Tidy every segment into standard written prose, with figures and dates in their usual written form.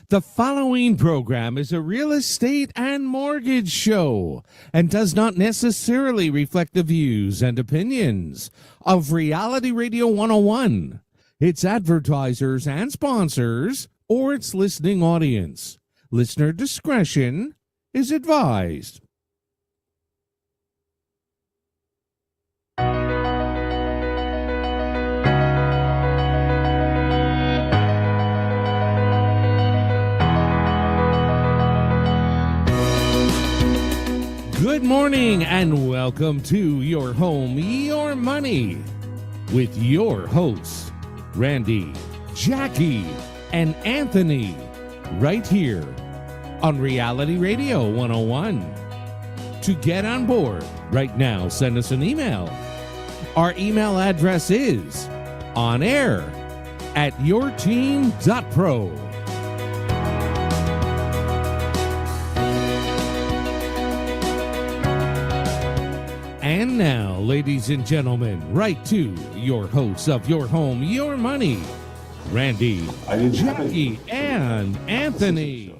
The following program is a real estate and mortgage show and does not necessarily reflect the views and opinions of Reality Radio 101, its advertisers and sponsors, or its listening audience. Listener discretion is advised. Good morning and welcome to Your Home, Your Money with your hosts, Randy, Jackie, and Anthony, right here on Reality Radio 101. To get on board right now, send us an email. Our email address is onair@yourteam.pro. And now, ladies and gentlemen, right to your hosts of Your Home, Your Money, Randy, Jackie, and Anthony.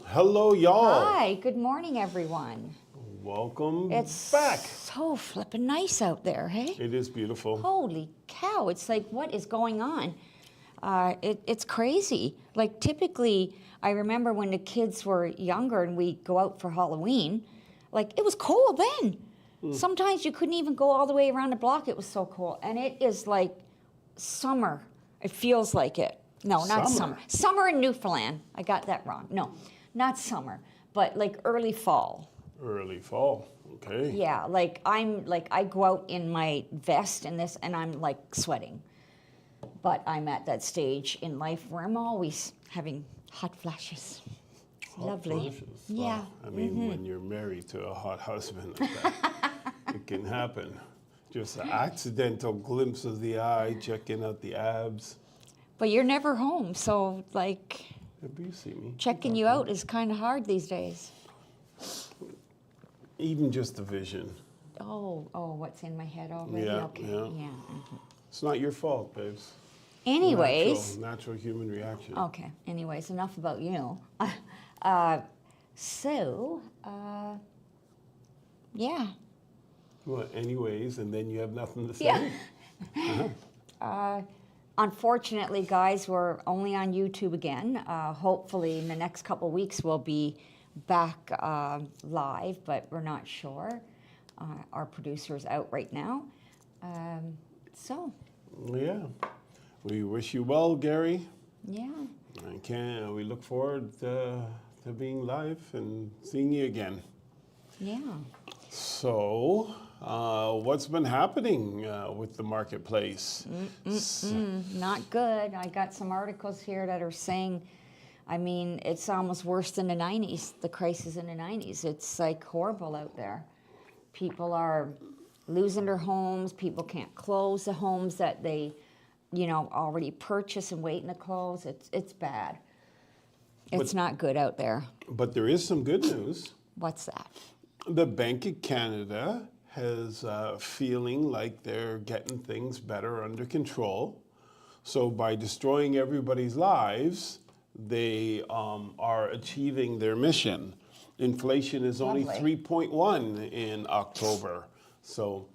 Hello, y'all. Hi, good morning, everyone. Welcome It's back. so flippin' nice out there, hey? It is beautiful. Holy cow, it's like, what is going on? It's crazy. Like, typically, I remember when the kids were younger and we go out for Halloween, like, it was cold then. Sometimes you couldn't even go all the way around the block. It was so cold. And it is like summer. It feels like it. No, not summer. Summer in Newfoundland. I got that wrong. No, not summer, but like early fall. Early fall. Okay. Yeah, I go out in my vest and this, and I'm like sweating. But I'm at that stage in life where I'm always having hot flashes. Lovely. Flashes. Yeah. I mean, when you're married to a hot husband like that, it can happen. Just an accidental glimpse of the eye, checking out the abs. But you're never home, so like Maybe you see me. checking you out is kind of hard these days. Even just the vision. Oh, what's in my head already? Yeah, Okay, yeah. It's not your fault, babes. Anyways, Natural human reaction. okay. Anyways, enough about you. Yeah. Well, anyways, and then you have nothing to say. Yeah. Unfortunately, guys, we're only on YouTube again. Hopefully, in the next couple weeks, we'll be back live, but we're not sure. Our producer's out right now. Yeah. We wish you well, Gary. Yeah. We look forward to being live and seeing you again. Yeah. So, what's been happening with the marketplace? Not good. I got some articles here that are saying, I mean, it's almost worse than the 90s, the crisis in the 90s. It's like horrible out there. People are losing their homes. People can't close the homes that they, already purchased and waiting to close. It's bad. It's not good out there. But there is some good news. What's that? The Bank of Canada has feeling like they're getting things better under control. So by destroying everybody's lives, they are achieving their mission. Inflation is only 3.1 in October. So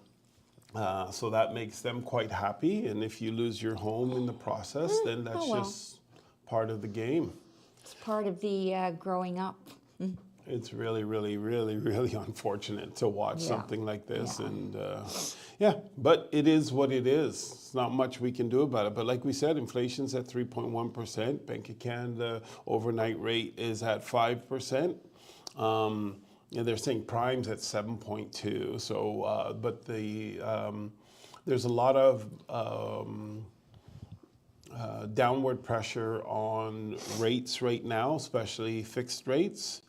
that makes them quite happy. And if you lose your home in the process, then that's just part of the game. It's part of the growing up. It's really, really, really, really unfortunate to watch something like this. Yeah. And but it is what it is. It's not much we can do about it. But like we said, inflation's at 3.1%. Bank of Canada overnight rate is at 5%. And they're saying prime's at 7.2. So, but there's a lot of downward pressure on rates right now, especially fixed rates.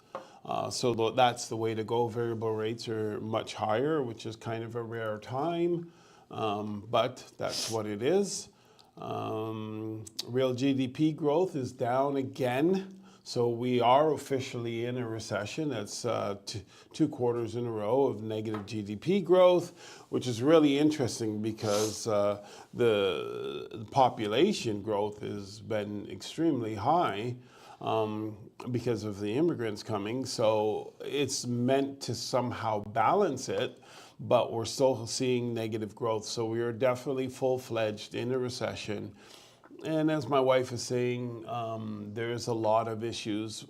So that's the way to go. Variable rates are much higher, which is kind of a rare time, but that's what it is. Real GDP growth is down again. So we are officially in a recession. That's two quarters in a row of negative GDP growth, which is really interesting because the population growth has been extremely high. because of the immigrants coming. So it's meant to somehow balance it, but we're still seeing negative growth. So we are definitely full-fledged in a recession. And as my wife is saying, there's a lot of issues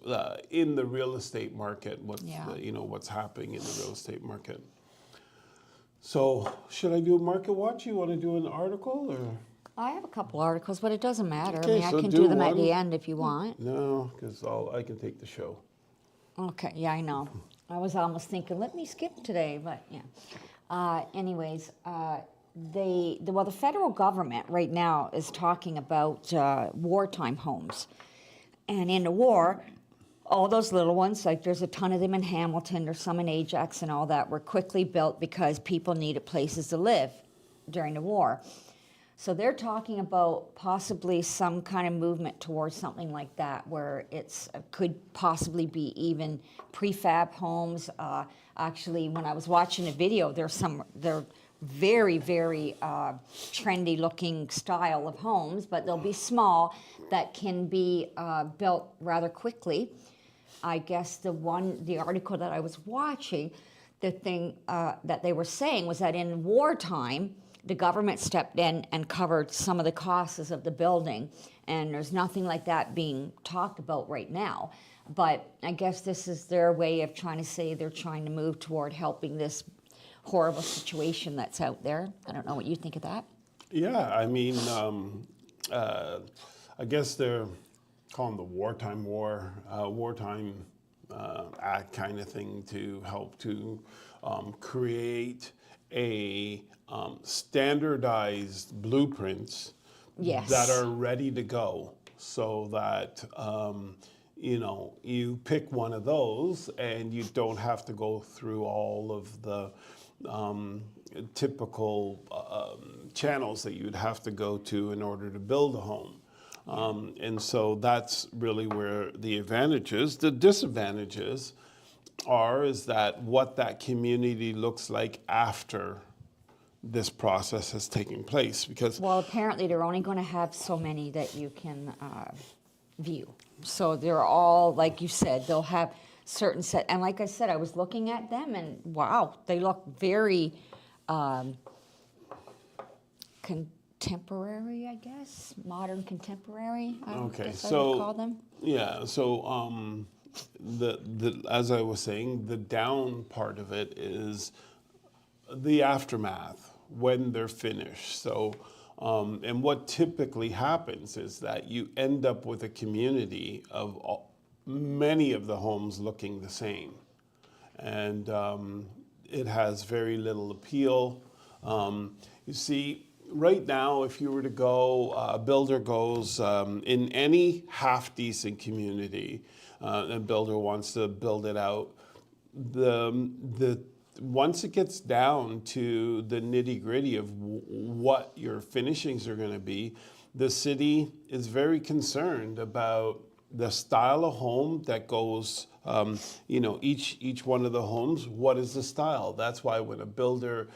in the real estate market. Yeah. What's happening in the real estate market. So should I do a market watch? You want to do an article or? I have a couple articles, but it doesn't matter. Okay, I so can do do them at one. the end if you want. No, because I can take the show. Okay, yeah, I know. I was almost thinking, let me skip today, but yeah. Anyways, the federal government right now is talking about wartime homes. And in the war, all those little ones, like there's a ton of them in Hamilton, there's some in Ajax and all that, were quickly built because people needed places to live during the war. So they're talking about possibly some kind of movement towards something like that, where it's could possibly be even prefab homes. Actually, when I was watching a video, they're very, very trendy looking style of homes, but they'll be small that can be built rather quickly. I guess the article that I was watching, the thing that they were saying was that in wartime, the government stepped in and covered some of the costs of the building, and there's nothing like that being talked about right now. But I guess this is their way of trying to say they're trying to move toward helping this horrible situation that's out there. I don't know what you think of that. Yeah, I mean, I guess they're calling the wartime act kind of thing to help to create a standardized blueprints Yes. that are ready to go, so that you pick one of those and you don't have to go through all of the typical channels that you'd have to go to in order to build a home. And so that's really where the advantages. The disadvantages is that what that community looks like after this process has taken place. Because Well, apparently they're only going to have so many that you can view. So they're all, like you said, they'll have certain set. And like I said, I was looking at them and wow, they look very contemporary, I guess, modern contemporary. I guess I would call them. Yeah, so as I was saying, the down part of it is the aftermath when they're finished. So, and what typically happens is that you end up with a community of many of the homes looking the same, and it has very little appeal. You see, right now, if you were to go, a builder goes in any half-decent community, a builder wants to build it out, once it gets down to the nitty-gritty of what your finishings are going to be, the city is very concerned about the style of home that goes, each one of the homes, what is the style? That's why when a builder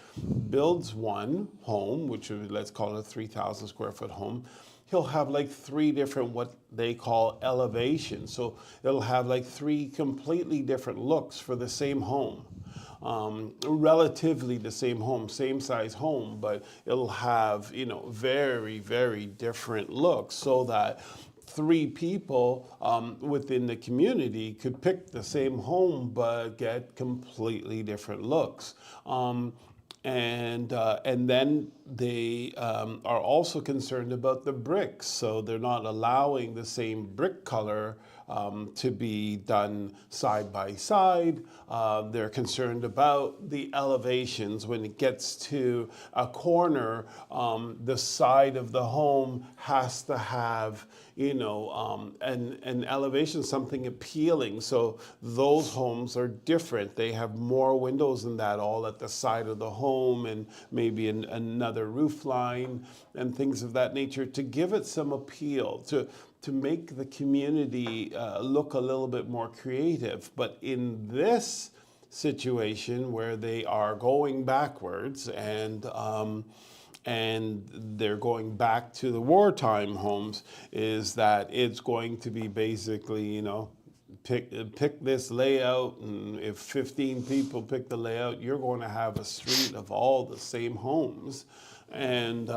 builds one home, which is, let's call it a 3,000 square foot home, he'll have like 3 different what they call elevations. So it'll have like 3 completely different looks for the same home. Relatively the same home, same size home, but it'll have, very, very different looks, so that 3 people within the community could pick the same home but get completely different looks. And then they are also concerned about the bricks, so they're not allowing the same brick color to be done side by side. They're concerned about the elevations. When it gets to a corner, the side of the home has to have, an elevation, something appealing. So those homes are different. They have more windows than that, all at the side of the home, and maybe another roof line and things of that nature, to give it some appeal, to make the community look a little bit more creative. But in this situation where they are going backwards and and they're going back to the wartime homes, is that it's going to be basically, pick this layout, and if 15 people pick the layout, you're going to have a street of all the same homes. And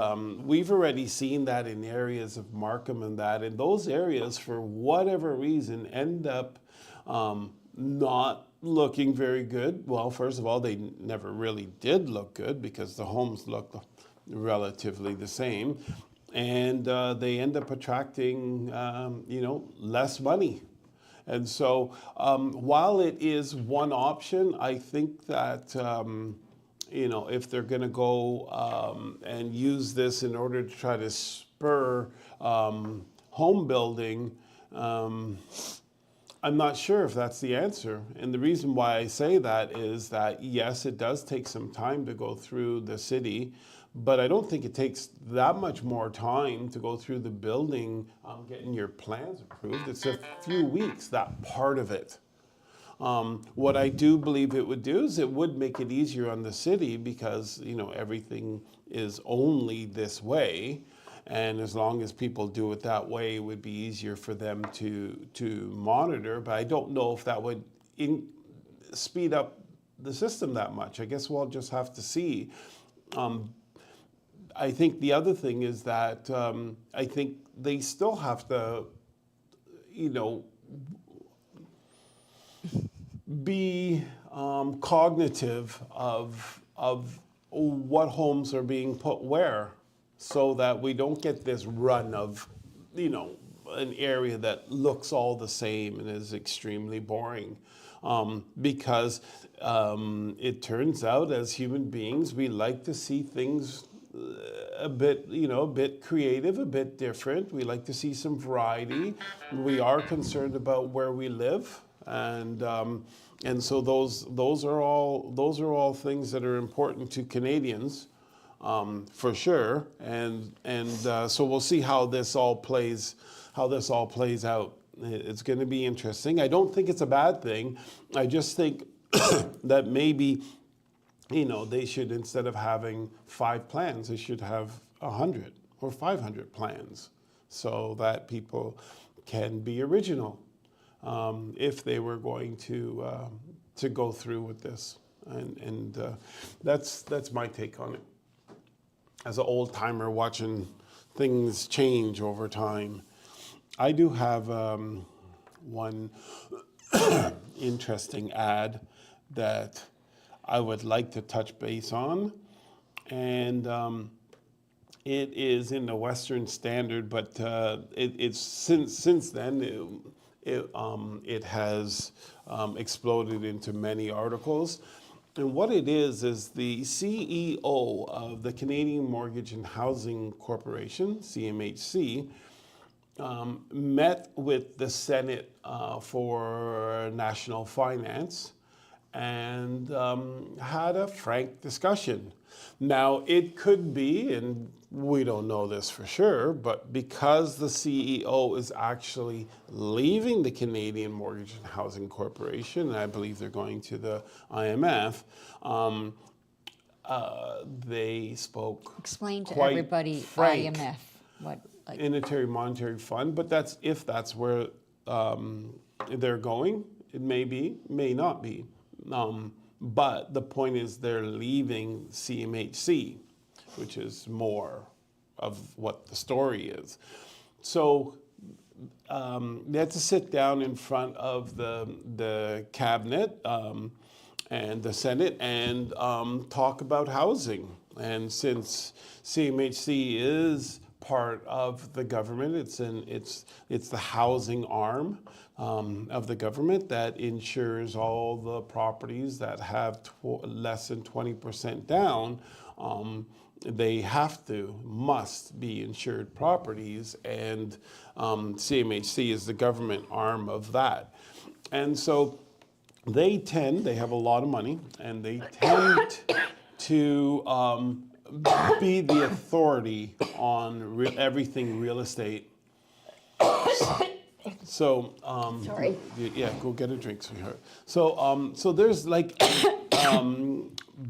we've already seen that in areas of Markham and that, and those areas, for whatever reason, end up not looking very good. Well, first of all, they never really did look good because the homes looked relatively the same, and they end up attracting, less money. And so, while it is one option, I think that if they're going to go and use this in order to try to spur home building, I'm not sure if that's the answer. And the reason why I say that is that, yes, it does take some time to go through the city, but I don't think it takes that much more time to go through the building, getting your plans approved. It's a few weeks, that part of it. What I do believe it would do is it would make it easier on the city because, everything is only this way. And as long as people do it that way, it would be easier for them to monitor. But I don't know if that would speed up the system that much. I guess we'll just have to see. I think the other thing is that I think they still have to, be cognitive of what homes are being put where, so that we don't get this run of, an area that looks all the same and is extremely boring. Because it turns out, as human beings, we like to see things a bit creative, a bit different. We like to see some variety. We are concerned about where we live, and so those are all things that are important to Canadians, for sure. And so we'll see how this all plays out. It's going to be interesting. I don't think it's a bad thing. I just think that maybe, they should, instead of having 5 plans, they should have 100 or 500 plans, so that people can be original if they were going to go through with this. And that's my take on it. As an old timer watching things change over time, I do have one interesting ad that I would like to touch base on, and it is in the Western Standard, but it's since then it has exploded into many articles. And what it is the CEO of the Canadian Mortgage and Housing Corporation, CMHC, met with the Senate for National Finance and had a frank discussion. Now, it could be, and we don't know this for sure, but because the CEO is actually leaving the Canadian Mortgage and Housing Corporation, and I believe they're going to the IMF, they spoke. Explain to quite everybody frank. IMF. What? Intermediary Monetary Fund, but that's where they're going. It may be, may not be. But the point is they're leaving CMHC, which is more of what the story is. So they had to sit down in front of the cabinet and the Senate and talk about housing. And since CMHC is part of the government, it's the housing arm of the government that insures all the properties that have less than 20% down. They must be insured properties, and CMHC is the government arm of that. And so they have a lot of money, and they tend to be the authority on everything real estate. So, Sorry. yeah, go get a drink, sweetheart. So there's like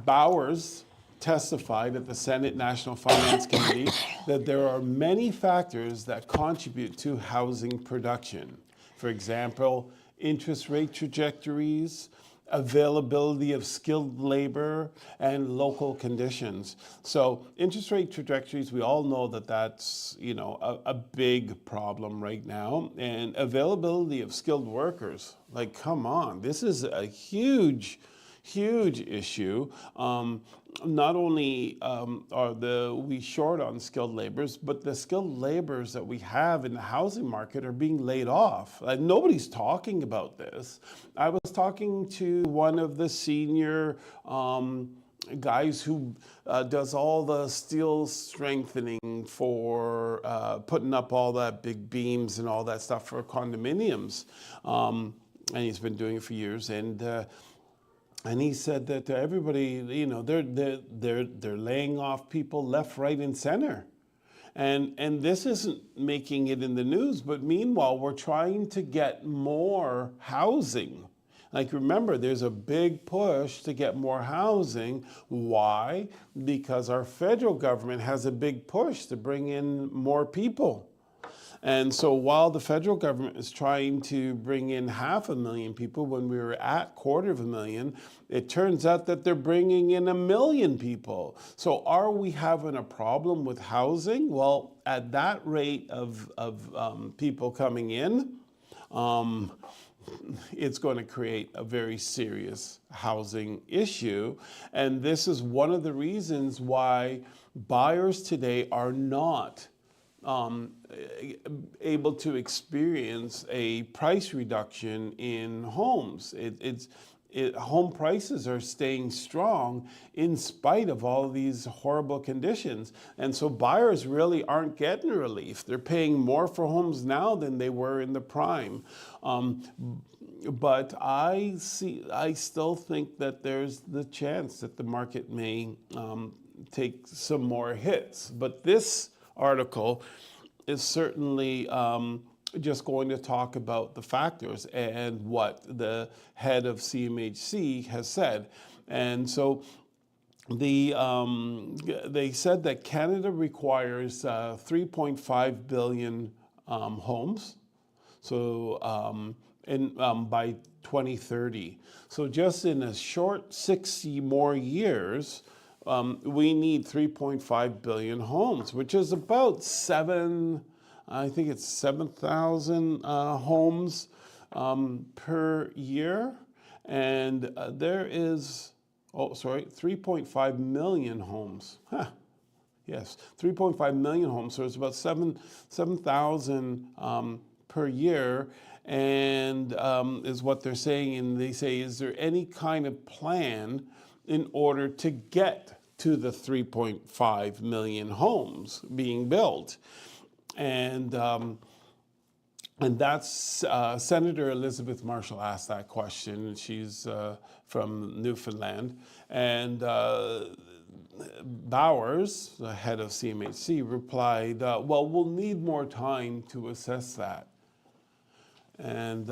Bowers testified at the Senate National Finance Committee that there are many factors that contribute to housing production. For example, interest rate trajectories, availability of skilled labor, and local conditions. So interest rate trajectories, we all know that that's, a big problem right now. And availability of skilled workers, like, come on, this is a huge issue. Not only are we short on skilled laborers, but the skilled laborers that we have in the housing market are being laid off. Nobody's talking about this. I was talking to one of the senior guys who does all the steel strengthening for putting up all that big beams and all that stuff for condominiums, and he's been doing it for years. And he said that everybody, they're laying off people left, right, and center. And this isn't making it in the news, but meanwhile, we're trying to get more housing. Like, remember, there's a big push to get more housing. Why? Because our federal government has a big push to bring in more people. And so while the federal government is trying to bring in 500,000 people when we were at 250,000, it turns out that they're bringing in 1 million people. So are we having a problem with housing? Well, at that rate of people coming in, it's going to create a very serious housing issue. And this is one of the reasons why buyers today are not able to experience a price reduction in homes. Home prices are staying strong in spite of all of these horrible conditions. And so buyers really aren't getting relief. They're paying more for homes now than they were in the prime. But I still think that there's the chance that the market may take some more hits. But this article is certainly just going to talk about the factors and what the head of CMHC has said. And so they said that Canada requires 3.5 billion homes, so by 2030. So just in a short 60 more years, we need 3.5 billion homes, which is about 7,000 homes per year. And there is, 3.5 million homes. Yes, 3.5 million homes. So it's about 7,000 per year. And is what they're saying. And they say, is there any kind of plan in order to get to the 3.5 million homes being built? And that's Senator Elizabeth Marshall asked that question. She's from Newfoundland. And Bowers, the head of CMHC, replied, well, we'll need more time to assess that. And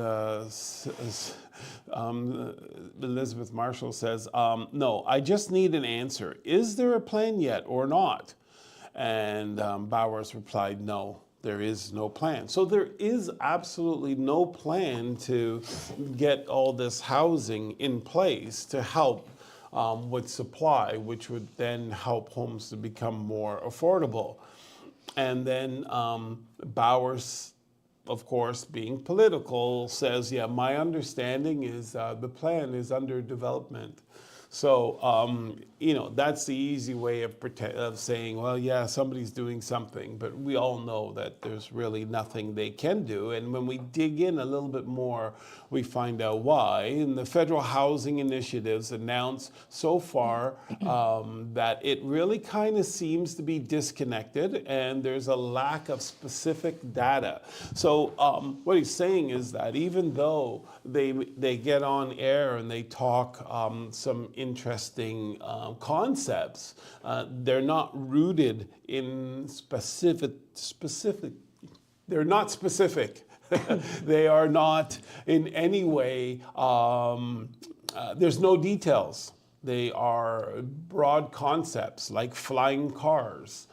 Elizabeth Marshall says, no, I just need an answer. Is there a plan yet or not? And Bowers replied, no, there is no plan. So there is absolutely no plan to get all this housing in place to help with supply, which would then help homes to become more affordable. And then Bowers, of course, being political, says, yeah, my understanding is the plan is under development. So, that's the easy way of saying, well, yeah, somebody's doing something, but we all know that there's really nothing they can do. And when we dig in a little bit more, we find out why. And the federal housing initiatives announced so far that it really kind of seems to be disconnected, and there's a lack of specific data. So what he's saying is that even though they get on air and they talk some interesting concepts, they're not rooted in specific. They're not specific. They are not in any way, there's no details. They are broad concepts like flying cars.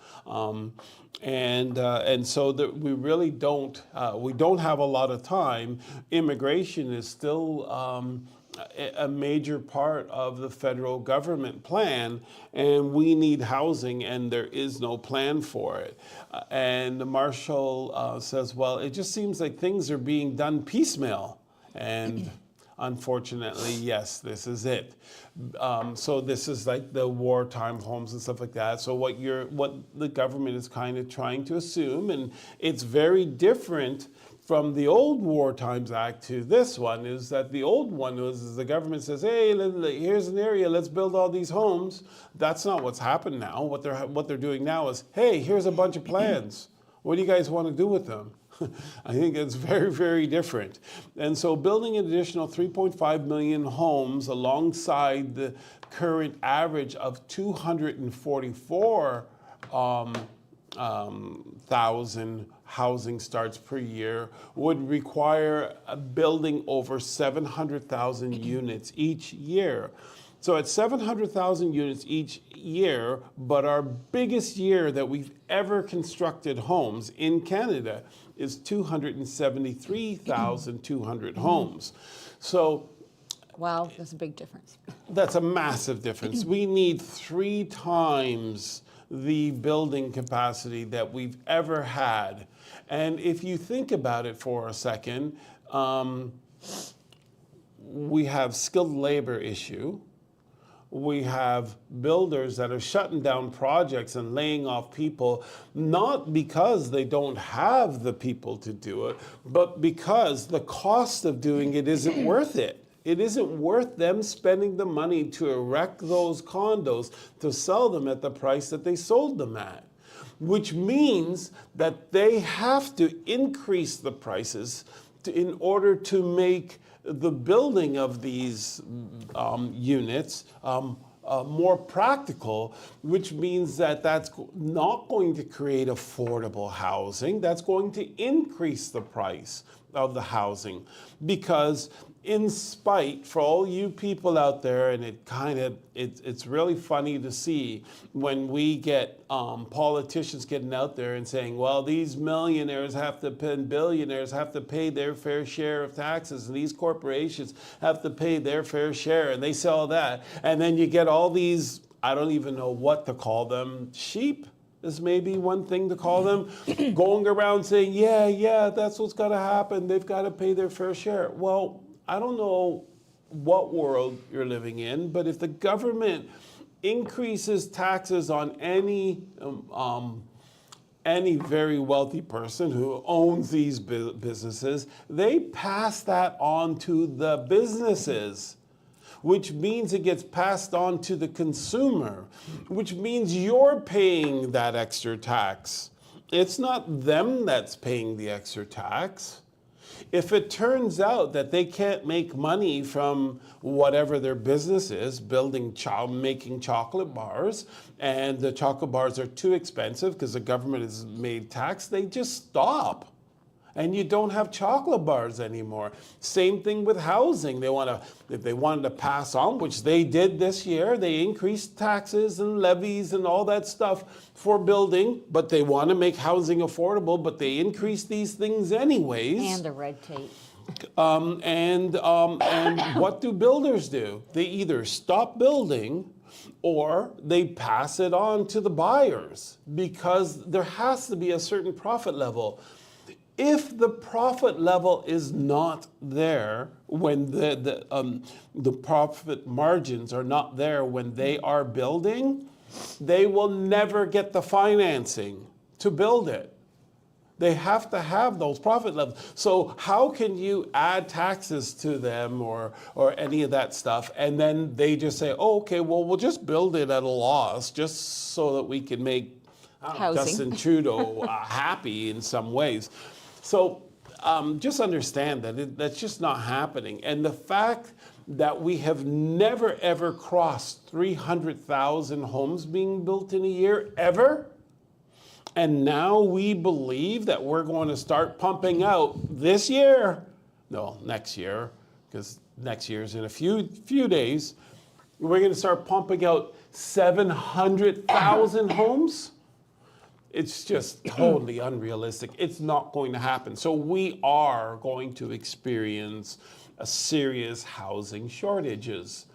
And so that we don't have a lot of time. Immigration is still a major part of the federal government plan, and we need housing, and there is no plan for it. And Marshall says, well, it just seems like things are being done piecemeal. And unfortunately, yes, this is it. So this is like the wartime homes and stuff like that. So what the government is kind of trying to assume, and it's very different from the old War Times Act to this one, is that the old one was the government says, hey, here's an area, let's build all these homes. That's not what's happened now. What they're doing now is, hey, here's a bunch of plans. What do you guys want to do with them? I think it's very, very different. And so building an additional 3.5 million homes alongside the current average of 244 thousand housing starts per year would require building over 700,000 units each year. So at 700,000 units each year, but our biggest year that we've ever constructed homes in Canada is 273,200 homes. So Wow, that's a big difference. that's a massive difference. We need 3 times the building capacity that we've ever had. And if you think about it for a second, we have skilled labor issue. We have builders that are shutting down projects and laying off people, not because they don't have the people to do it, but because the cost of doing it isn't worth it. It isn't worth them spending the money to erect those condos to sell them at the price that they sold them at, which means that they have to increase the prices in order to make the building of these units more practical, which means that that's not going to create affordable housing. That's going to increase the price of the housing, because in spite, for all you people out there, and it's really funny to see when we get politicians getting out there and saying, well, these millionaires and billionaires have to pay their fair share of taxes, and these corporations have to pay their fair share, and they sell that. And then you get all these, I don't even know what to call them, sheep is maybe one thing to call them, going around saying, yeah, that's what's got to happen. They've got to pay their fair share. Well, I don't know what world you're living in, but if the government increases taxes on any very wealthy person who owns these businesses, they pass that on to the businesses, which means it gets passed on to the consumer, which means you're paying that extra tax. It's not them that's paying the extra tax. If it turns out that they can't make money from whatever their business is, making chocolate bars, and the chocolate bars are too expensive because the government has made tax, they just stop. And you don't have chocolate bars anymore. Same thing with housing. If they wanted to pass on, which they did this year, they increased taxes and levies and all that stuff for building, but they want to make housing affordable, but they increase these things anyways. And the red tape. And what do builders do? They either stop building or they pass it on to the buyers, because there has to be a certain profit level. If the profit level is not there when the profit margins are not there when they are building, they will never get the financing to build it. They have to have those profit levels. So how can you add taxes to them or any of that stuff, and then they just say, oh, okay, well, we'll just build it at a loss just so that we can make Justin Trudeau happy in some ways. So just understand that that's just not happening. And the fact that we have never, ever crossed 300,000 homes being built in a year, ever, and now we believe that we're going to start pumping out this year, no, next year, because next year is in a few days, we're going to start pumping out 700,000 homes. It's just totally unrealistic. It's not going to happen. So we are going to experience a serious housing shortages.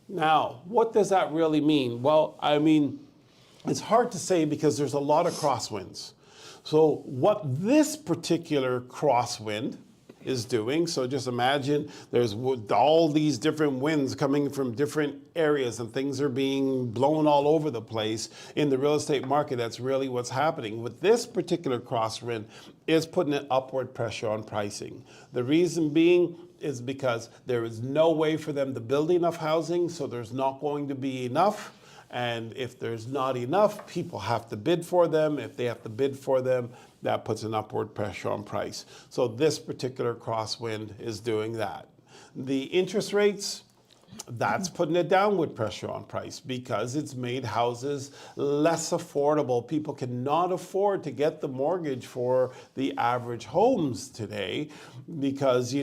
Now, what does that really mean? Well, I mean, it's hard to say because there's a lot of crosswinds. So what this particular crosswind is doing, so just imagine there's all these different winds coming from different areas and things are being blown all over the place in the real estate market. That's really what's happening. With this particular crosswind is putting an upward pressure on pricing. The reason being is because there is no way for them to build enough housing, so there's not going to be enough. And if there's not enough, people have to bid for them. If they have to bid for them, that puts an upward pressure on price. So this particular crosswind is doing that. The interest rates, that's putting a downward pressure on price because it's made houses less affordable. People cannot afford to get the mortgage for the average homes today because,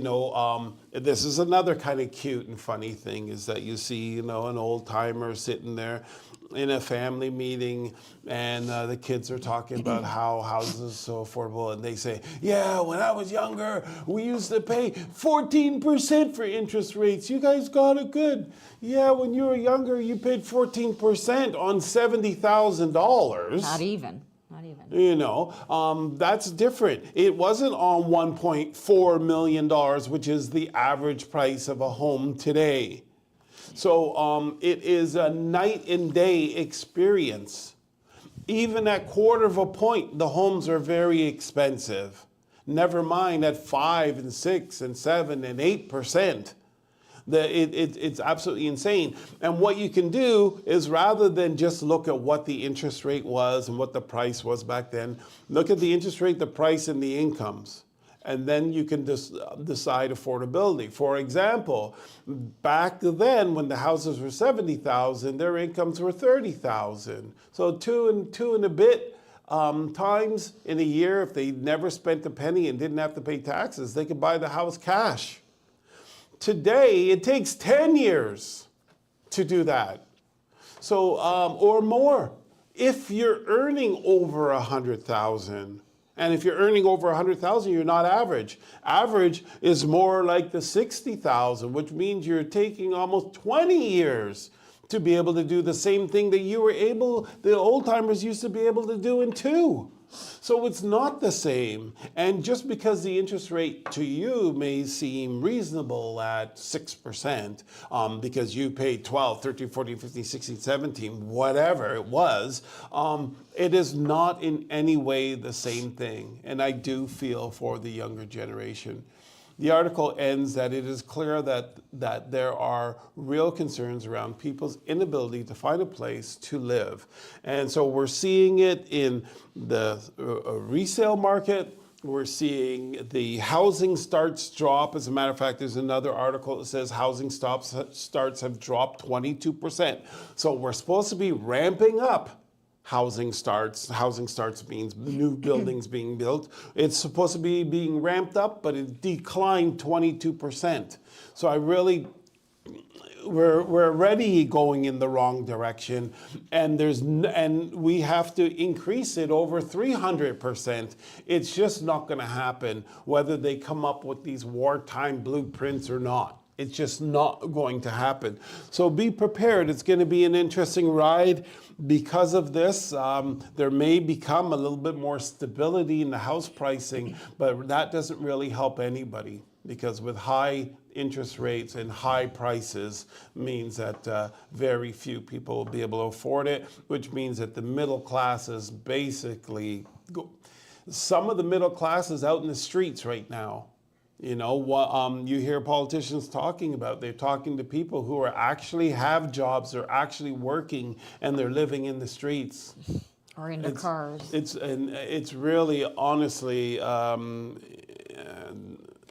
this is another kind of cute and funny thing is that you see, an old timer sitting there in a family meeting and the kids are talking about how houses are so affordable and they say, yeah, when I was younger, we used to pay 14% for interest rates. You guys got it good. Yeah, when you were younger, you paid 14% on $70,000. Not even. That's different. It wasn't on $1.4 million, which is the average price of a home today. So it is a night and day experience. Even at quarter of a point, the homes are very expensive. Never mind at 5 and 6 and 7 and 8%. It's absolutely insane. And what you can do is rather than just look at what the interest rate was and what the price was back then, look at the interest rate, the price, and the incomes. And then you can decide affordability. For example, back then when the houses were 70,000, their incomes were 30,000. So two and a bit times in a year, if they never spent a penny and didn't have to pay taxes, they could buy the house cash. Today, it takes 10 years to do that. So, or more. If you're earning over 100,000, and if you're earning over 100,000, you're not average. Average is more like the 60,000, which means you're taking almost 20 years to be able to do the same thing that the old timers used to be able to do in 2. So it's not the same. And just because the interest rate to you may seem reasonable at 6%, because you paid 12, 13, 14, 15, 16, 17, whatever it was, it is not in any way the same thing. And I do feel for the younger generation. The article ends that it is clear that there are real concerns around people's inability to find a place to live. And so we're seeing it in the resale market. We're seeing the housing starts drop. As a matter of fact, there's another article that says housing starts have dropped 22%. So we're supposed to be ramping up housing starts. Housing starts means new buildings being built. It's supposed to be being ramped up, but it declined 22%. So we're already going in the wrong direction, and we have to increase it over 300%. It's just not going to happen, whether they come up with these wartime blueprints or not. It's just not going to happen. So be prepared. It's going to be an interesting ride. Because of this, there may become a little bit more stability in the house pricing, but that doesn't really help anybody because with high interest rates and high prices means that very few people will be able to afford it, which means that the middle classes basically some of the middle classes out in the streets right now. You know what you hear politicians talking about? They're talking to people who are actually have jobs, they're actually working, and they're living in the streets or in the cars. It's really honestly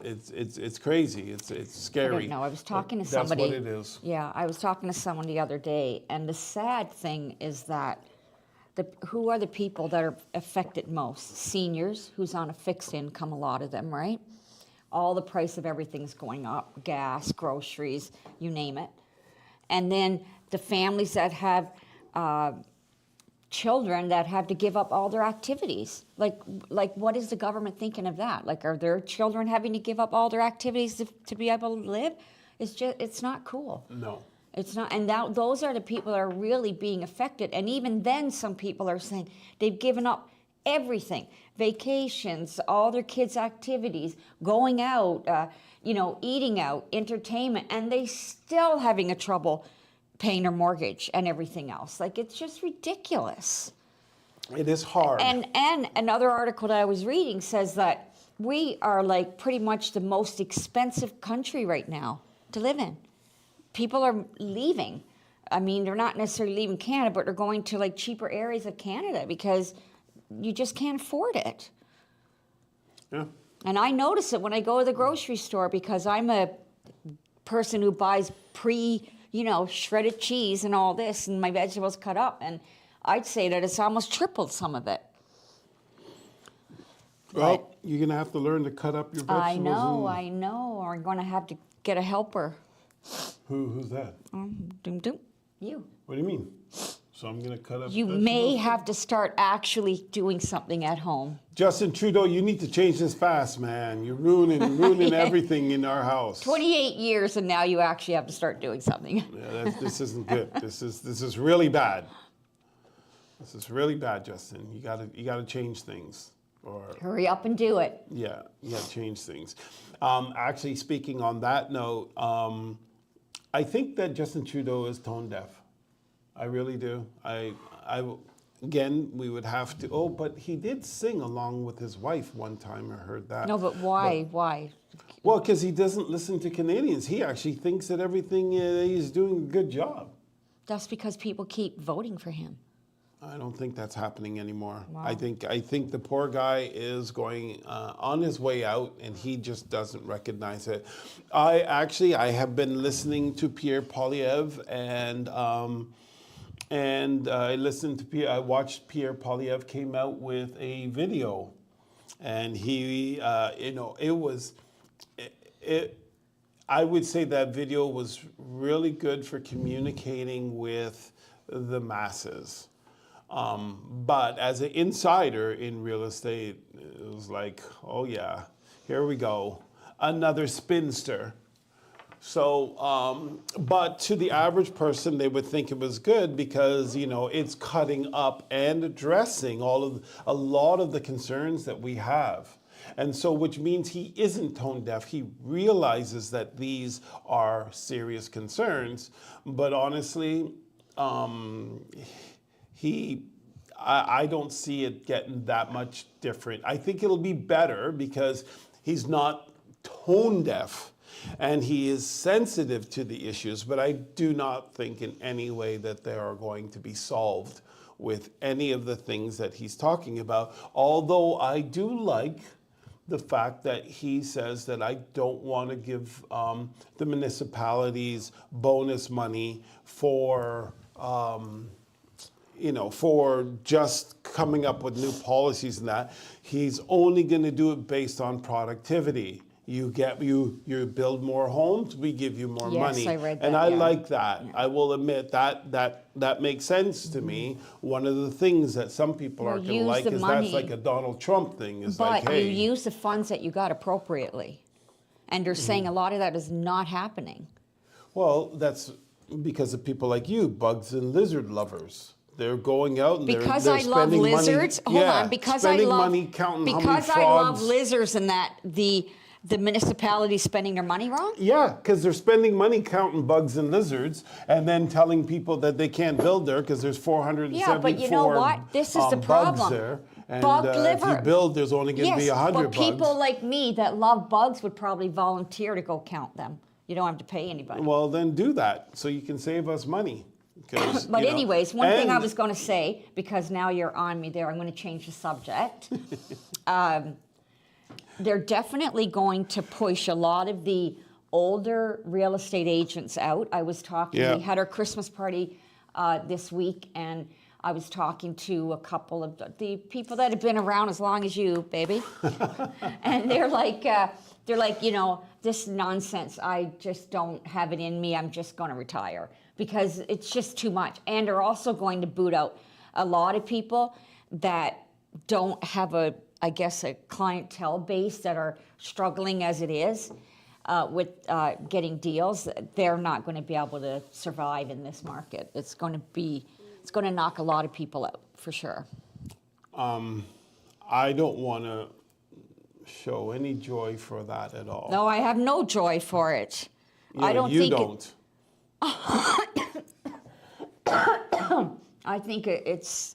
it's crazy. It's scary. I don't know. I was talking to somebody. That's what it is. Yeah, I was talking to someone the other day, and the sad thing is that who are the people that are affected most? Seniors, who's on a fixed income, a lot of them, right? All the price of everything's going up, gas, groceries, you name it. And then the families that have children that have to give up all their activities. Like what is the government thinking of that? Like, are their children having to give up all their activities to be able to live? It's not cool. No. It's not, and those are the people that are really being affected. And even then, some people are saying they've given up everything: vacations, all their kids' activities, going out, eating out, entertainment, and they still having a trouble paying their mortgage and everything else. Like, it's just ridiculous. It is hard. And another article that I was reading says that we are like pretty much the most expensive country right now to live in. People are leaving. I mean, they're not necessarily leaving Canada, but they're going to like cheaper areas of Canada because you just can't afford it. Yeah. And I notice it when I go to the grocery store because I'm a person who buys shredded cheese and all this and my vegetables cut up. And I'd say that it's almost tripled some of it. Well, you're going to have to learn to cut up your vegetables. I know. Or I'm going to have to get a helper. Who's that? You. What do you mean? So I'm going to cut up You vegetables? may have to start actually doing something at home. Justin Trudeau, you need to change this fast, man. You're ruining everything in our house. 28 years and now you actually have to start doing something. Yeah, this isn't good. This is really bad. This is really bad, Justin. You gotta change things. Or Hurry up and do it. yeah, you gotta change things. Actually, speaking on that note, I think that Justin Trudeau is tone deaf. I really do. Again, we would have to. Oh, but he did sing along with his wife one time. I heard that. No, but why? Why? Well, because he doesn't listen to Canadians. He actually thinks that everything he's doing a good job. That's because people keep voting for him. I don't think that's happening anymore. Wow. I think the poor guy is going on his way out, and he just doesn't recognize it. I have been listening to Pierre Poilievre, and I watched Pierre Poilievre came out with a video, and he, I would say that video was really good for communicating with the masses. But as an insider in real estate, it was like, oh yeah, here we go, another spinster. So, but to the average person, they would think it was good because, it's cutting up and addressing a lot of the concerns that we have. And so, which means he isn't tone deaf. He realizes that these are serious concerns, but honestly, I don't see it getting that much different. I think it'll be better because he's not tone deaf and he is sensitive to the issues, but I do not think in any way that they are going to be solved with any of the things that he's talking about. Although I do like the fact that he says that I don't want to give the municipalities bonus money for for just coming up with new policies and that. He's only going to do it based on productivity. You build more homes, we give you more money. Yes, I read that. And I yeah. like that. Yeah. I will admit that makes sense to me. One of the things that some people aren't going to like is that's like a Donald Trump thing. But you use the funds that you got appropriately. And they're saying a lot of that is not happening. Well, that's because of people like you, bugs and lizard lovers. They're going out and they're spending lizards. money. Hold on, because I love money counting how many because I frogs. love lizards and that the municipality's spending their money wrong. Yeah, because they're spending money counting bugs and lizards, and then telling people that they can't build there because there's 474. Yeah, but you know what? This is the problem. Bugs there, and liver. if you build, there's only going to be 100 but bugs. people like me that love bugs would probably volunteer to go count them. You don't have to pay anybody. Well, then do that so you can save us money. But anyways, one thing I was going to say, because now you're on me there, I'm going to change the subject. They're definitely going to push a lot of the older real estate agents out. I was talking, we had our Christmas party this week, and I was talking to a couple of the people that have been around as long as you, baby. And they're like, this nonsense, I just don't have it in me, I'm just going to retire. because it's just too much. And they're also going to boot out a lot of people that don't have a clientele base, that are struggling as it is with getting deals. They're not going to be able to survive in this market. It's going to knock a lot of people out for sure. I don't want to show any joy for that at all. No, I have no joy for it. Yeah, I don't you think don't. I think it's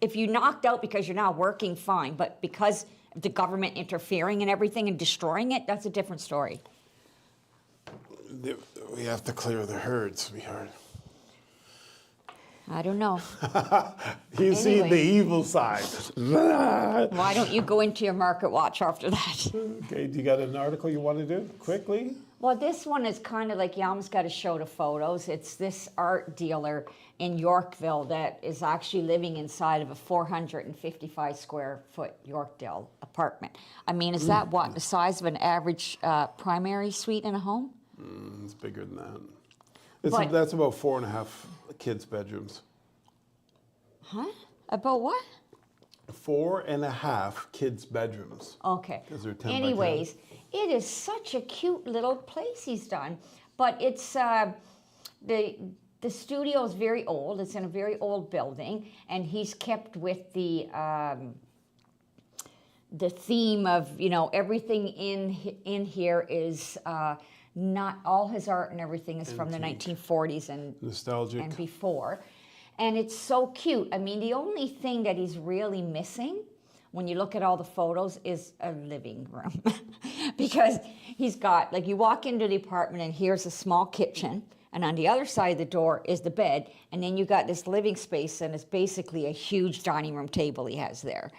if you knocked out because you're not working, fine, but because of the government interfering and everything and destroying it, that's a different story. We have to clear the herd, sweetheart. I don't know. You see the evil side. Why don't you go into your market watch after that? Okay, do you got an article you want to do quickly? Well, this one is kind of like, you almost got to show the photos. It's this art dealer in Yorkville that is actually living inside of a 455 square foot Yorkdale apartment. I mean, is that what, the size of an average primary suite in a home? It's bigger than that. That's about 4.5 kids' bedrooms. Huh? About what? 4.5 kids' bedrooms. Okay. 'Cause they're 10 by 10. Anyways, it is such a cute little place he's done, but it's the studio is very old. It's in a very old building, and he's kept with the theme of, you know, everything in here is not all his art and everything is from the 1940s and nostalgic and before, and it's so cute. I mean, the only thing that he's really missing when you look at all the photos is a living room. Because he's got, like, you walk into the apartment and here's a small kitchen, and on the other side of the door is the bed, and then you got this living space, and it's basically a huge dining room table he has there.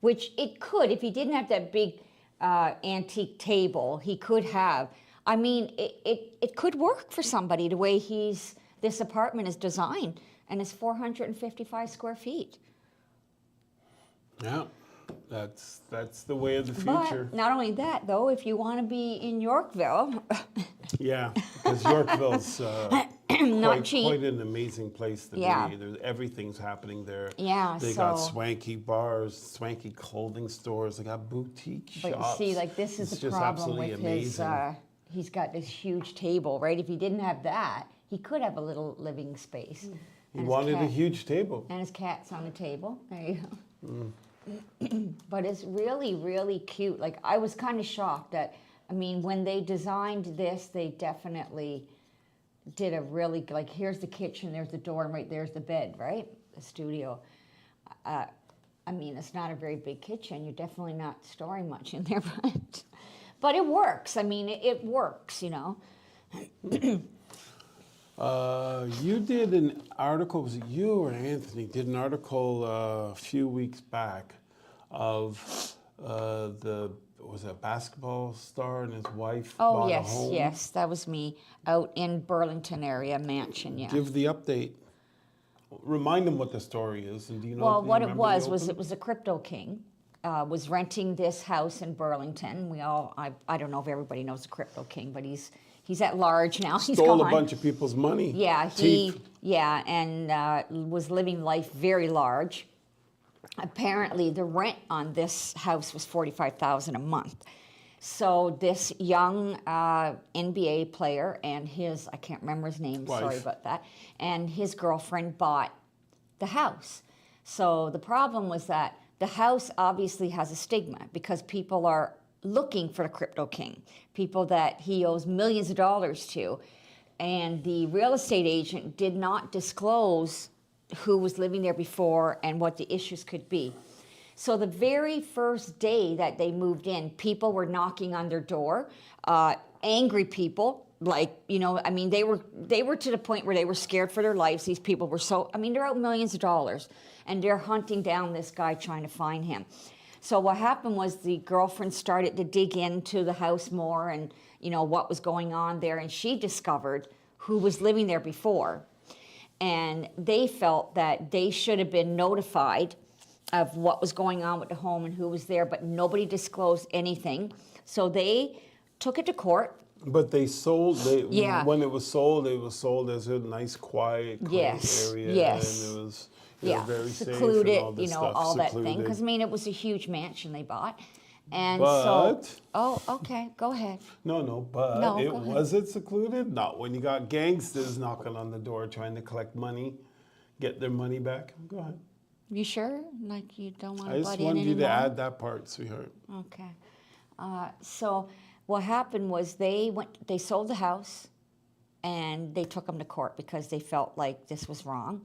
Which it could, if he didn't have that big antique table, he could have. I mean, it could work for somebody the way this apartment is designed, and it's 455 square feet. Yeah, that's the way of the future. But not only that, though, if you want to be in Yorkville, yeah, because Yorkville's not cheap. Quite an amazing place to be. Everything's happening there. Yeah, they got swanky bars, swanky clothing stores. They got boutique shops. But you see, like, this is the problem with his. He's got this huge table, right? If he didn't have that, he could have a little living space. He wanted a huge table. And his cat's on the table. There you go. But it's really, really cute. Like, I was kind of shocked that, I mean, when they designed this, they definitely did a really, like, here's the kitchen, there's the door, and right there's the bed, right? The studio. I mean, it's not a very big kitchen. You're definitely not storing much in there, but it works. I mean, it works, you know. You did an article, was it you or Anthony, did an article a few weeks back of was it a basketball star and his wife bought a home? Yes, that was me out in Burlington area, mansion, yeah. Give the update. Remind them what the story is, and do you know? Well, what it was it was a crypto king. Was renting this house in Burlington. I don't know if everybody knows the Crypto King, but he's at large now. Stole a bunch of people's money. Yeah, and was living life very large. Apparently, the rent on this house was $45,000 a month. So this young NBA player and his, I can't remember his name, sorry about that, and his girlfriend bought the house. So the problem was that the house obviously has a stigma because people are looking for the Crypto King, people that he owes millions of dollars to. And the real estate agent did not disclose who was living there before and what the issues could be. So the very first day that they moved in, people were knocking on their door, angry people, like, you know, I mean, they were to the point where they were scared for their lives. These people were so, I mean, they're out millions of dollars, and they're hunting down this guy trying to find him. So what happened was the girlfriend started to dig into the house more and, you know, what was going on there, and she discovered who was living there before. And they felt that they should have been notified of what was going on with the home and who was there, but nobody disclosed anything. So they took it to court, But they sold. Yeah. When it was sold as a nice, quiet, quaint Yes, area, yes. and it was Yeah, very safe and secluded, all this stuff. all that thing. Secluded. Because, I mean, it was a huge mansion they bought. And But so, oh, okay, go ahead. no. But No, it go ahead. was it secluded? Not when you got gangsters knocking on the door trying to collect money, get their money back. Go ahead. You sure? Like, you don't want I to just butt in wanted you anymore? to add that part, sweetheart. Okay. So what happened was they sold the house, and they took them to court because they felt like this was wrong.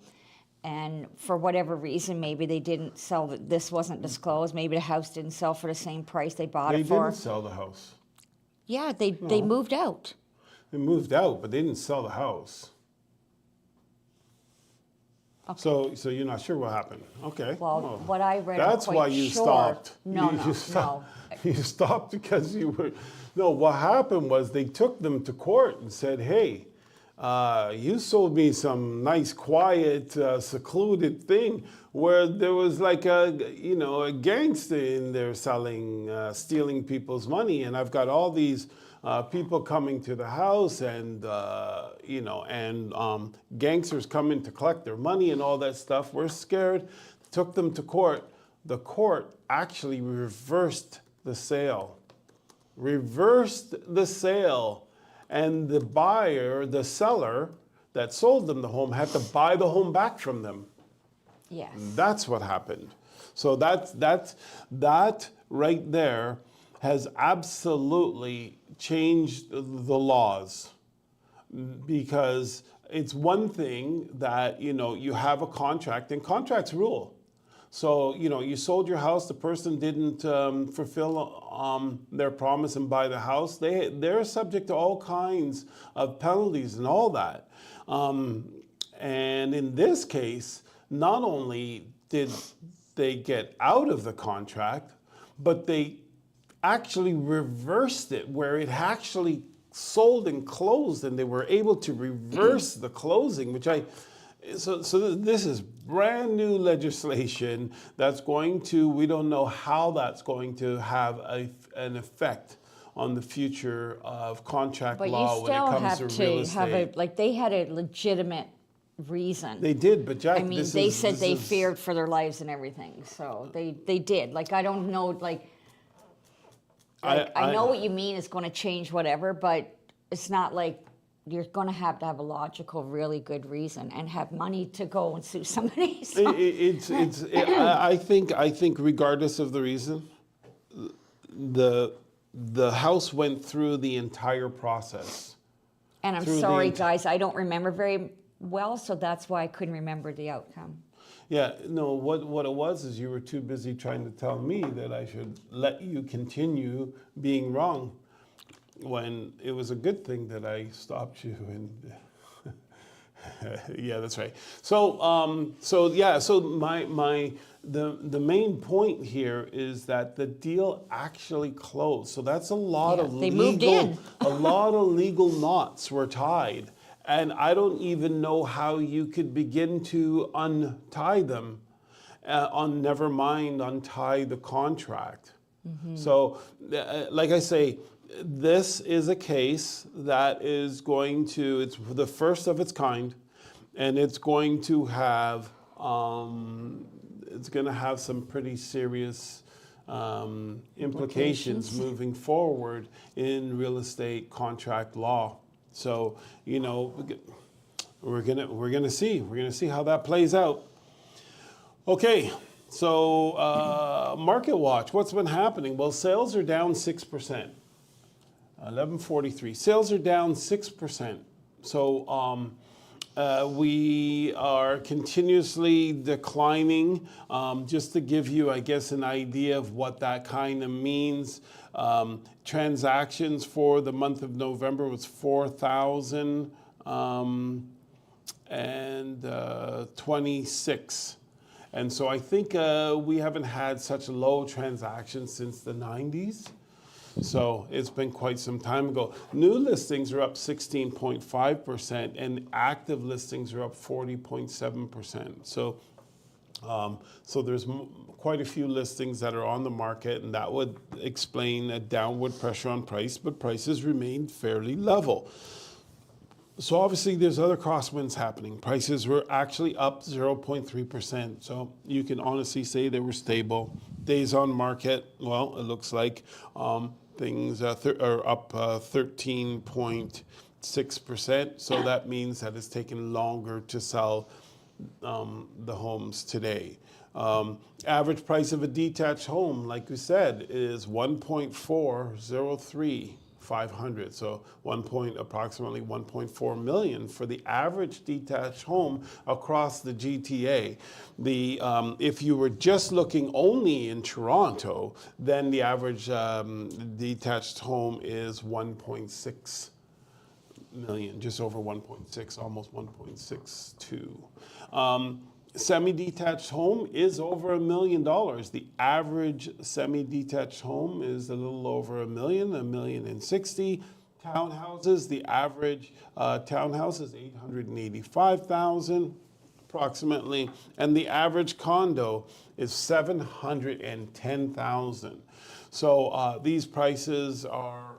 And for whatever reason, maybe they didn't sell, this wasn't disclosed. Maybe the house didn't sell for the same price they bought They it for. didn't sell the house. Yeah, they moved out. They moved out, but they didn't sell the house. Okay. So you're not sure what happened. Okay. Well, what I read, I'm That's quite why you sure- stopped. No, You stopped. You stopped because you were. No, what happened was they took them to court and said, "Hey, you sold me some nice, quiet, secluded thing where there was like a gangster in there selling, stealing people's money, and I've got all these." People coming to the house and gangsters coming to collect their money and all that stuff. We're scared. Took them to court. The court actually reversed the sale. And the seller that sold them the home had to buy the home back from them. Yes. That's what happened. So that right there has absolutely changed the laws, because it's one thing that you have a contract and contracts rule. So you sold your house, the person didn't fulfill their promise and buy the house. They're subject to all kinds of penalties and all that. And in this case, not only did they get out of the contract, but they actually reversed it, where it actually sold and closed, and they were able to reverse the closing, so this is brand new legislation that's we don't know how that's going to have an effect on the future of contract But law you when it still comes have to to real have estate. they had a legitimate reason. They did, but Jack, I mean, this they is- said this they is- feared for their lives and everything, so they did. Like, I don't know, I know what you mean. It's going to change whatever, but it's not like you're going to have a logical, really good reason and have money to go and sue somebody. So. I think regardless of the reason, the house went through the entire process. And I'm through the sorry, ent- guys, I don't remember very well, so that's why I couldn't remember the outcome. Yeah, no, what it was is you were too busy trying to tell me that I should let you continue being wrong, when it was a good thing that I stopped you. And yeah, that's right. So the main point here is that the deal actually closed. So that's a lot Yeah, of they moved in. a lot of legal knots were tied. And I don't even know how you could begin to untie them, never mind untie the contract. Mm-hmm. So, like I say, this is a case that is it's the first of its kind, and it's going to have some pretty serious implications moving forward in real estate contract law. So, we're gonna see how that plays out. Okay, so Market Watch, what's been happening? Well, sales are down 6%. 1143. Sales are down 6%. So we are continuously declining. Just to give you, I guess, an idea of what that kind of means. Transactions for the month of November was 4,026. And so I think we haven't had such low transactions since the 90s. So it's been quite some time ago. New listings are up 16.5%, and active listings are up 40.7%. So there's quite a few listings that are on the market, and that would explain a downward pressure on price, but prices remained fairly level. So obviously there's other crosswinds happening. Prices were actually up 0.3%. So you can honestly say they were stable. Days on market, well, it looks like things are up 13.6%. So that means that it's taken longer to sell the homes today. Average price of a detached home, like we said, is 1.403. 500, so approximately 1.4 million for the average detached home across the GTA. If you were just looking only in Toronto, then the average detached home is 1.6 million, just over 1.6, almost 1.62. Semi-detached home is over $1 million. The average semi-detached home is a little over $1.06 million. Townhouses, the average townhouse is $885,000 approximately, and the average condo is $710,000. So these prices are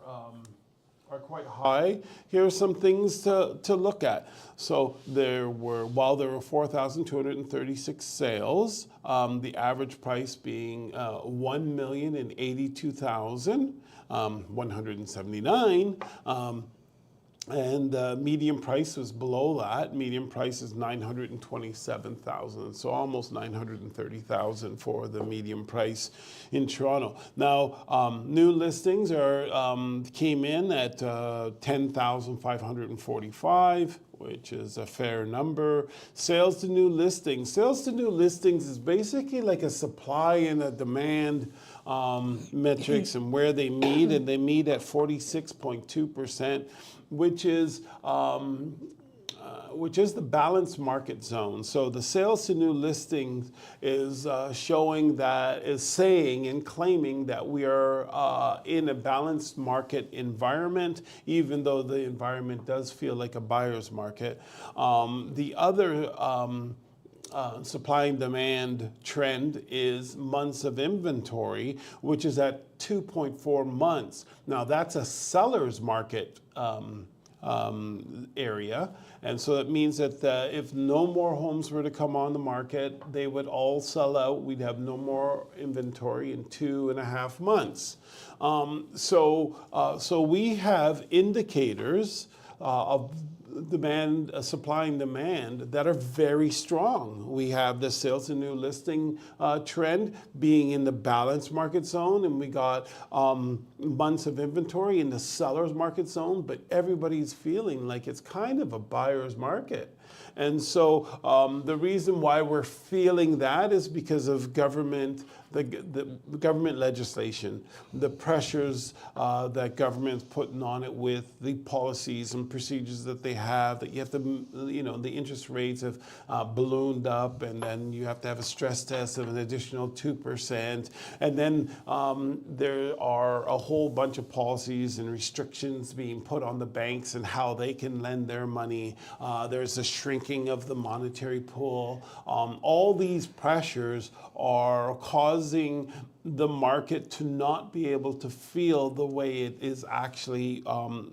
quite high. Here are some things to look at. So while there were 4,236 sales, the average price being $1,082,179. And median price was below that. Median price is $927,000, so almost $930,000 for the median price in Toronto. Now, new listings came in at 10,545, which is a fair number. Sales to new listings. Sales to new listings is basically like a supply and a demand metrics and where they meet, and they meet at 46.2%. Which is the balanced market zone. So the sales to new listings is saying and claiming that we are in a balanced market environment, even though the environment does feel like a buyer's market. The other supply and demand trend is months of inventory, which is at 2.4 months. Now that's a seller's market area, and so it means that if no more homes were to come on the market, they would all sell out. We'd have no more inventory in 2.5 months. So we have indicators of demand, supply and demand that are very strong. We have the sales and new listing trend being in the balanced market zone, and we got months of inventory in the seller's market zone, but everybody's feeling like it's kind of a buyer's market. And so the reason why we're feeling that is because of the government legislation, the pressures that government's putting on it with the policies and procedures that they have, that you have to, the interest rates have ballooned up, and then you have to have a stress test of an additional 2%. And then there are a whole bunch of policies and restrictions being put on the banks and how they can lend their money. There's a shrinking of the monetary pool. All these pressures are causing the market to not be able to feel the way it is actually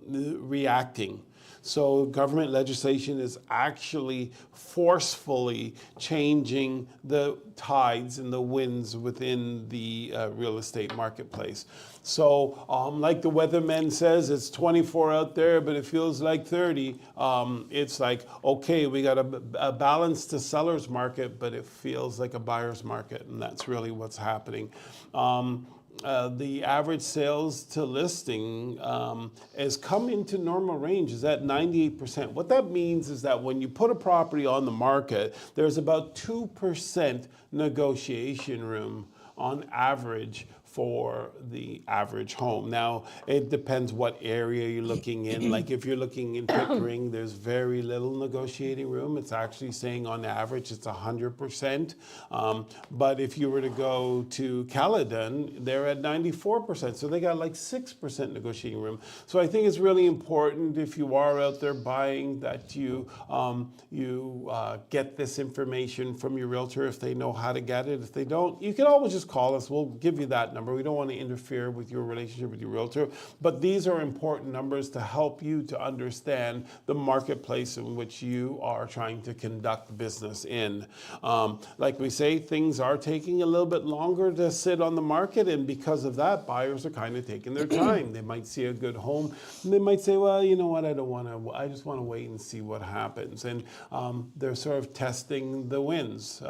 reacting. So government legislation is actually forcefully changing the tides and the winds within the real estate marketplace. So like the weatherman says, it's 24 out there, but it feels like 30. It's like, okay, we got a balanced to seller's market, but it feels like a buyer's market, and that's really what's happening. The average sales to listing has come into normal range, is at 98%. What that means is that when you put a property on the market, there's about 2% negotiation room on average for the average home. Now, it depends what area you're looking in. Like if you're looking in Pickering, there's very little negotiating room. It's actually saying on average it's 100%. But if you were to go to Caledon, they're at 94%. So they got like 6% negotiating room. So I think it's really important if you are out there buying that you get this information from your realtor if they know how to get it. If they don't, you can always just call us. We'll give you that number. We don't want to interfere with your relationship with your realtor, but these are important numbers to help you to understand the marketplace in which you are trying to conduct business in. Like we say, things are taking a little bit longer to sit on the market, and because of that, buyers are kind of taking their time. They might see a good home, and they might say, well, you know what, I just want to wait and see what happens. And they're sort of testing the winds.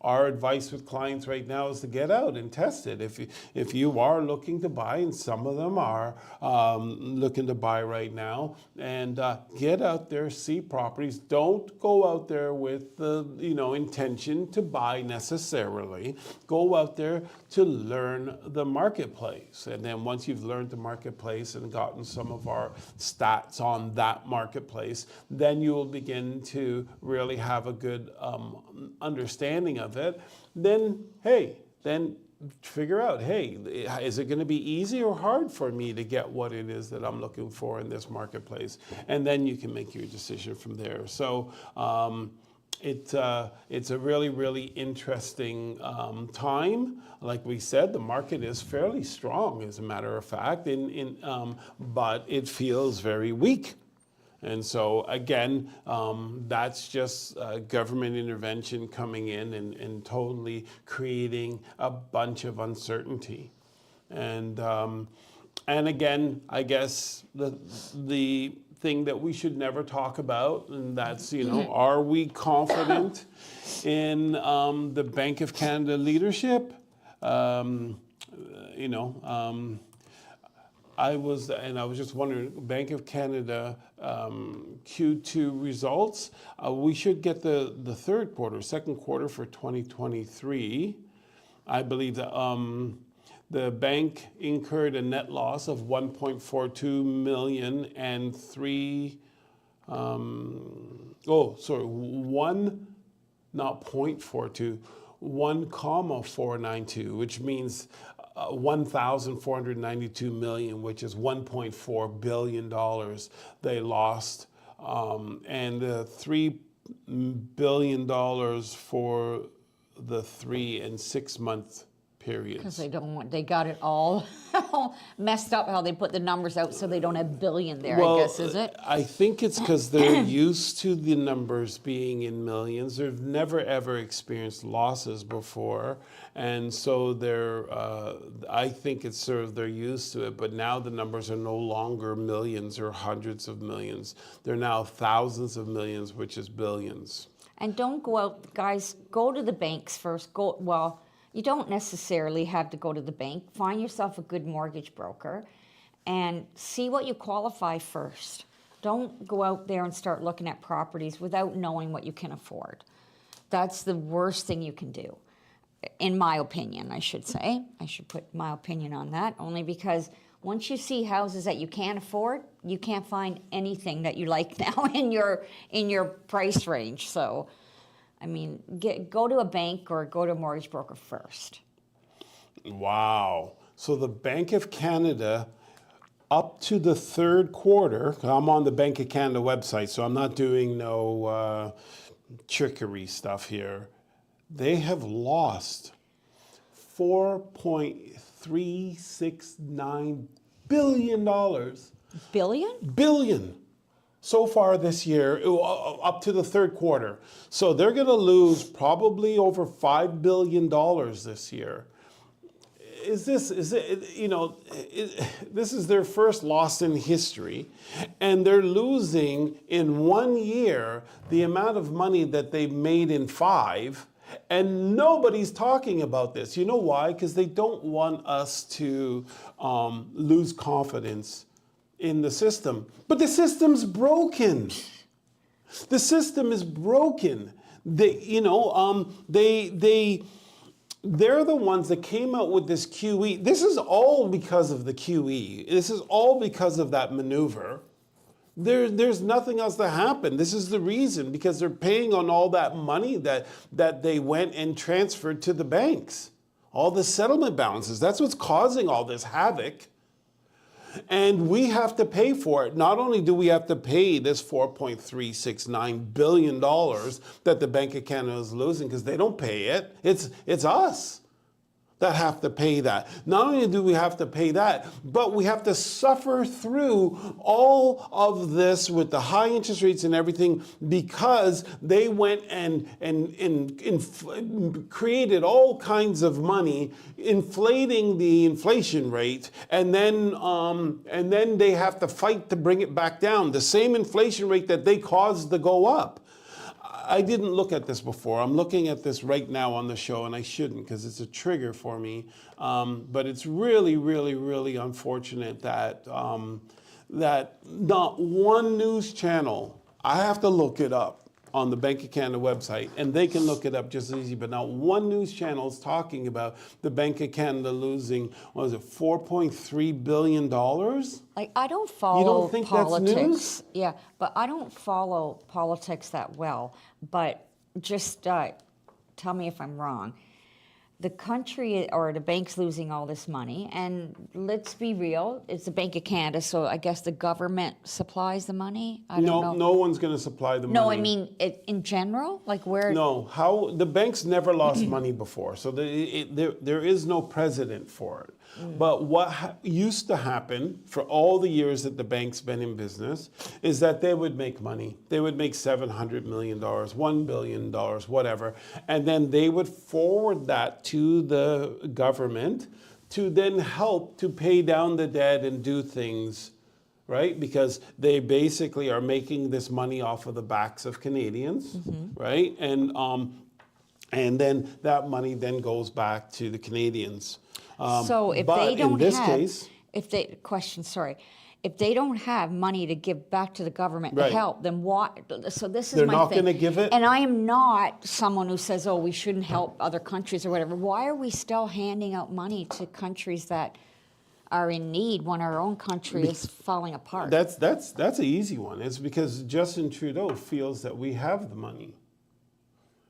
Our advice with clients right now is to get out and test it. If you are looking to buy, and some of them are looking to buy right now, and get out there, see properties. Don't go out there with the intention to buy necessarily. Go out there to learn the marketplace, and then once you've learned the marketplace and gotten some of our stats on that marketplace, then you will begin to really have a good understanding of it. Then figure out, hey, is it going to be easy or hard for me to get what it is that I'm looking for in this marketplace? And then you can make your decision from there. So it's a really, really interesting time. Like we said, the market is fairly strong, as a matter of fact, but it feels very weak. And so again, that's just government intervention coming in and totally creating a bunch of uncertainty. And again, I guess the thing that we should never talk about, and that's, are we confident in the Bank of Canada leadership? I was just wondering, Bank of Canada Q2 results. We should get the second quarter for 2023. I believe that the bank incurred a net loss of 1.42 million and not 0.42, 1,492, which means 1,492 million, which is $1.4 billion they lost, and $3 billion for the 3 and 6 month periods. Because they got it all messed up how they put the numbers out, so they don't have billion there, Well, I guess, is it? I think it's because they're used to the numbers being in millions. They've never ever experienced losses before, and so I think it's sort of they're used to it. But now the numbers are no longer millions or hundreds of millions. They're now thousands of millions, which is billions. And don't go out, guys, go to the banks first. You don't necessarily have to go to the bank. Find yourself a good mortgage broker and see what you qualify first. Don't go out there and start looking at properties without knowing what you can afford. That's the worst thing you can do, in my opinion, I should say. I should put my opinion on that, only because once you see houses that you can't afford, you can't find anything that you like now in your price range. So, I mean, go to a bank or go to a mortgage broker first. Wow. So the Bank of Canada, up to the third quarter, I'm on the Bank of Canada website, so I'm not doing no trickery stuff here. They have lost $4.369 billion. Billion? Billion. So far this year, up to the third quarter. So they're going to lose probably over $5 billion this year. This is their first loss in history, and they're losing in 1 year the amount of money that they made in 5, and nobody's talking about this. You know why? Because they don't want us to lose confidence in the system. But the system's broken. The system is broken. they're the ones that came out with this QE. This is all because of the QE. This is all because of that maneuver. There's nothing else that happened. This is the reason, because they're paying on all that money that they went and transferred to the banks. All the settlement balances. That's what's causing all this havoc. And we have to pay for it. Not only do we have to pay this $4.369 billion that the Bank of Canada is losing because they don't pay it, it's us that have to pay that. Not only do we have to pay that, but we have to suffer through all of this with the high interest rates and everything because they went and created all kinds of money, inflating the inflation rate, and then they have to fight to bring it back down. The same inflation rate that they caused to go up. I didn't look at this before. I'm looking at this right now on the show, and I shouldn't because it's a trigger for me. But it's really, really, really unfortunate that that not one news channel, I have to look it up on the Bank of Canada website, and they can look it up just as easy, but not one news channel is talking about the Bank of Canada losing, what is it, $4.3 billion? Like, I don't follow You don't think politics. that's news? Yeah, but I don't follow politics that well. But just tell me if I'm wrong. The country or the bank's losing all this money, and let's be real, it's the Bank of Canada, so I guess the government supplies the money? I don't know. No one's going to supply the money. No, I mean, in general? Like where? No, how the banks never lost money before, so there is no precedent for it. But what used to happen for all the years that the bank's been in business is that they would make money. They would make $700 million, $1 billion, whatever, and then they would forward that to the government to then help to pay down the debt and do things, right? Because they basically are making this money off of the backs of Canadians, right? And then that money then goes back to the Canadians. So if but they don't in this have, case, if they don't have money to give back to the government to Right. help, then what? So this is They're my not thing. gonna give it? And I am not someone who says, "Oh, we shouldn't help other countries or whatever." Why are we still handing out money to countries that are in need when our own country is falling apart? that's an easy one. It's because Justin Trudeau feels that we have the money.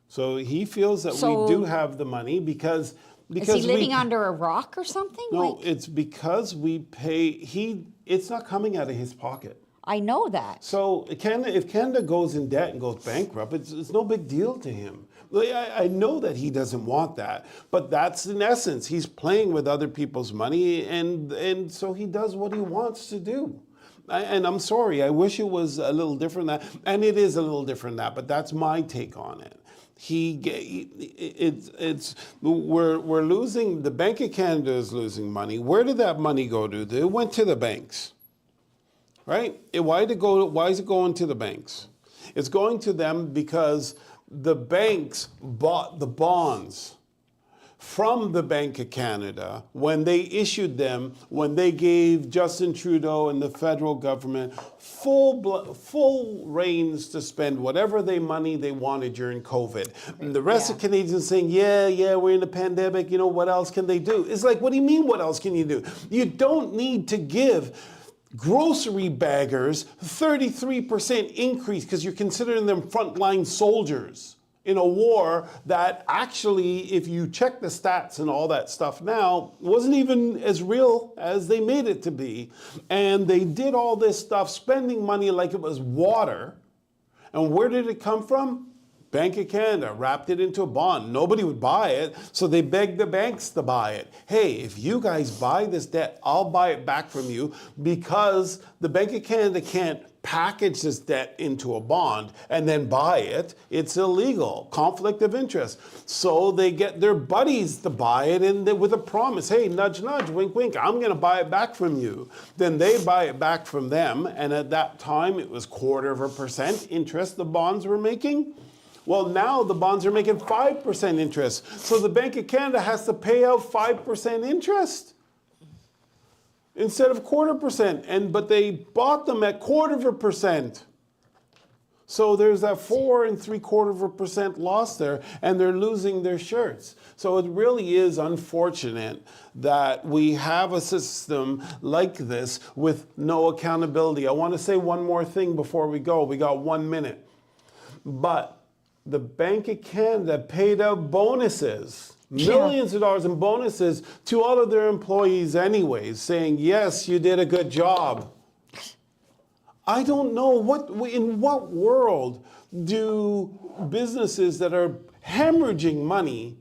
So he feels that So- we do have the money because Is he living we, under a rock or something? No, Like, it's because we pay. It's not coming out of his pocket. I know that. So if Canada goes in debt and goes bankrupt, it's no big deal to him. Like, I know that he doesn't want that, but that's in essence, he's playing with other people's money, and so he does what he wants to do. And I'm sorry, I wish it was a little different than that, and it is a little different than that, but that's my take on it. We're losing, the Bank of Canada is losing money. Where did that money go to? It went to the banks, right? Why is it going to the banks? It's going to them because the banks bought the bonds from the Bank of Canada when they issued them, when they gave Justin Trudeau and the federal government full reins to spend whatever money they wanted during COVID. And the rest of Canadians saying, yeah, we're in a pandemic, what else can they do? It's like, what do you mean, what else can you do? You don't need to give grocery baggers 33% increase because you're considering them frontline soldiers in a war that actually, if you check the stats and all that stuff now, wasn't even as real as they made it to be. And they did all this stuff, spending money like it was water. And where did it come from? Bank of Canada wrapped it into a bond. Nobody would buy it, so they begged the banks to buy it. Hey, if you guys buy this debt, I'll buy it back from you, because the Bank of Canada can't package this debt into a bond and then buy it. It's illegal, conflict of interest. So they get their buddies to buy it, and with a promise, hey, nudge, nudge, wink, wink, I'm gonna buy it back from you. Then they buy it back from them, and at that time it was 0.25% interest the bonds were making. Well, now the bonds are making 5% interest. So the Bank of Canada has to pay out 5% interest instead of 0.25%. But they bought them at 0.25%. So there's that 4.75% loss there, and they're losing their shirts. So it really is unfortunate that we have a system like this with no accountability. I want to say one more thing before we go. We got 1 minute. But the Bank of Canada paid out bonuses, millions of dollars in bonuses to all of their employees anyways, saying, yes, you did a good job. I don't know in what world do businesses that are hemorrhaging money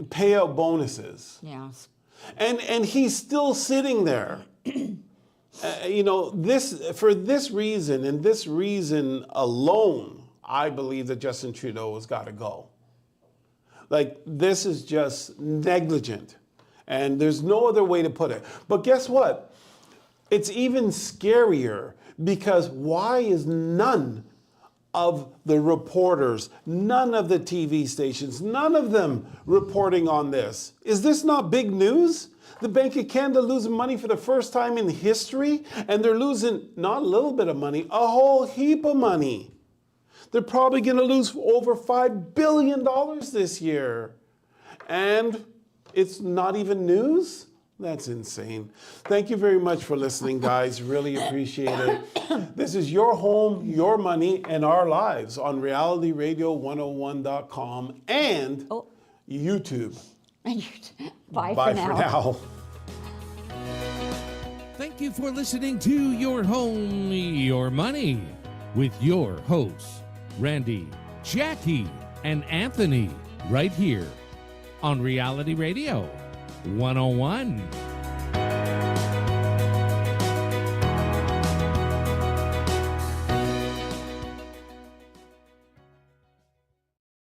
pay out bonuses? Yes. And he's still sitting there. For this reason and this reason alone, I believe that Justin Trudeau has got to go. Like, this is just negligent. And there's no other way to put it. But guess what? It's even scarier because why is none of the reporters, none of the TV stations, none of them reporting on this? Is this not big news? The Bank of Canada losing money for the first time in history, and they're losing not a little bit of money, a whole heap of money. They're probably going to lose over $5 billion this year. And it's not even news? That's insane. Thank you very much for listening, guys. Really appreciate it. This is Your Home, Your Money, and Our Lives on realityradio101.com and YouTube. Bye Bye for for now. now. Thank you for listening to Your Home, Your Money with your hosts, Randy, Jackie, and Anthony, right here on Reality Radio 101.